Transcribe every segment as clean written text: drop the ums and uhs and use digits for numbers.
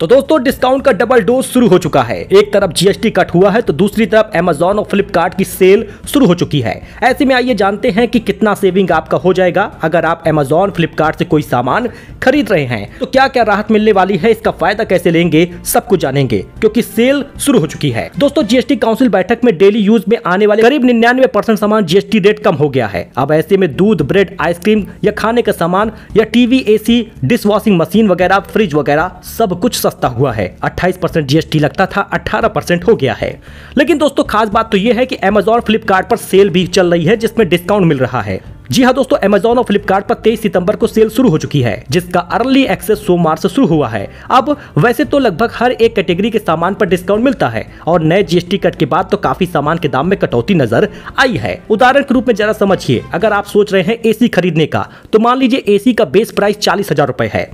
तो दोस्तों डिस्काउंट का डबल डोज शुरू हो चुका है। एक तरफ जीएसटी कट हुआ है तो दूसरी तरफ अमेजॉन और फ्लिपकार्ट की सेल शुरू हो चुकी है। ऐसे में आइए जानते हैं कि कितना सेविंग आपका हो जाएगा अगर आप अमेजॉन फ्लिपकार्ट से कोई सामान खरीद रहे हैं। तो क्या क्या राहत मिलने वाली है, इसका फायदा कैसे लेंगे, सब कुछ जानेंगे क्योंकि सेल शुरू हो चुकी है। दोस्तों जीएसटी काउंसिल बैठक में डेली यूज में आने वाले करीब 99% सामान जीएसटी रेट कम हो गया है। अब ऐसे में दूध, ब्रेड, आइसक्रीम या खाने का सामान या TV, AC, dish washing machine वगैरह, फ्रिज वगैरह सब कुछ सस्ता हुआ है। 28% जीएसटी लगता था, 18% हो गया है। लेकिन दोस्तों खास बात तो यह है कि अमेजॉन फ्लिपकार्ट पर सेल भी चल रही है जिसमें डिस्काउंट मिल रहा है। जी हाँ दोस्तों, अमेजॉन और फ्लिपकार्ट पर 23 सितंबर को सेल शुरू हो चुकी है जिसका अर्ली एक्सेस सोमवार से शुरू हुआ है। अब वैसे तो लगभग हर एक कैटेगरी के सामान पर डिस्काउंट मिलता है और नए जीएसटी कट के बाद तो काफी सामान के दाम में कटौती नजर आई है। उदाहरण के रूप में जरा समझिए, अगर आप सोच रहे हैं एसी खरीदने का तो मान लीजिए एसी का बेस प्राइस 40,000 रुपए है।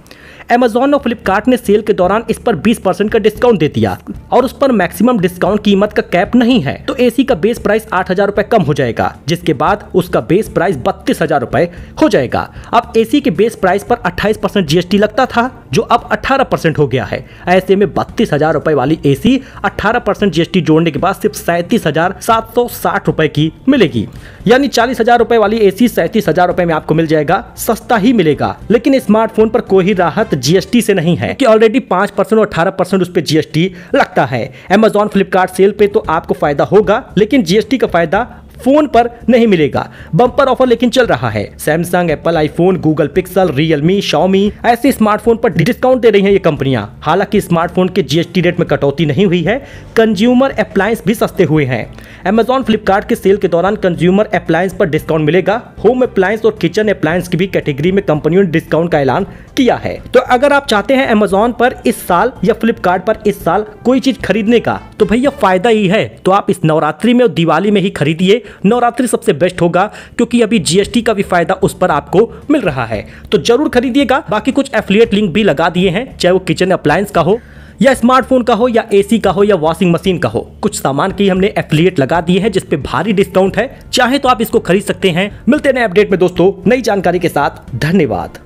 अमेजॉन और फ्लिपकार्ट ने सेल के दौरान इस पर 20% का डिस्काउंट दे दिया और उस पर मैक्सिमम डिस्काउंट कीमत का कैप नहीं है, तो एसी का बेस प्राइस 8,000 रुपए कम हो जाएगा जिसके बाद उसका बेस प्राइस 32,000 रुपए हो जाएगा। अब एसी के बेस प्राइस पर 28% जीएसटी लगता था जो अब 18% हो गया है। ऐसे में 32,000 रुपए वाली एसी 18% जीएसटी जोड़ने के बाद सिर्फ 37,760 रुपए की मिलेगी। यानी 40,000 रुपए वाली एसी 37,000 रुपए में आपको मिल जाएगा, सस्ता ही मिलेगा। लेकिन स्मार्टफोन पर कोई राहत जीएसटी से नहीं है कि ऑलरेडी 5% और 18% उस पे जीएसटी लगता है। अमेजॉन फ्लिपकार्ट सेल पे तो आपको फायदा होगा लेकिन जीएसटी का फायदा फोन पर नहीं मिलेगा। बम्पर ऑफर लेकिन चल रहा है। Samsung, Apple iPhone, Google pixel, Realme, Xiaomi ऐसे स्मार्टफोन पर डिस्काउंट दे रही हैं ये कंपनियां। हालांकि स्मार्टफोन के जीएसटी रेट में कटौती नहीं हुई है, कंज्यूमर अप्लायंस भी सस्ते हुए हैं। अमेजॉन फ्लिपकार्ट के सेल के दौरान कंज्यूमर अप्लायंस पर डिस्काउंट मिलेगा। होम अप्लायंस और किचन अप्लायंस की भी कैटेगरी में कंपनियों ने डिस्काउंट का ऐलान किया है। तो अगर आप चाहते हैं अमेजॉन पर इस साल या फ्लिपकार्ट पर इस साल कोई चीज खरीदने का तो भैया फायदा ही है, तो आप इस नवरात्रि में और दिवाली में ही खरीदिए। नवरात्रि सबसे बेस्ट होगा क्योंकि अभी जीएसटी का भी फायदा उस पर आपको मिल रहा है, तो जरूर खरीदिएगा। बाकी कुछ एफिलिएट लिंक भी लगा दिए हैं, चाहे वो किचन अप्लायंस का हो या स्मार्टफोन का हो या एसी का हो या वॉशिंग मशीन का हो। कुछ सामान की हमने एफिलिएट लगा दिए हैं जिसपे भारी डिस्काउंट है, चाहे तो आप इसको खरीद सकते हैं। मिलते हैं नए अपडेट में दोस्तों नई जानकारी के साथ। धन्यवाद।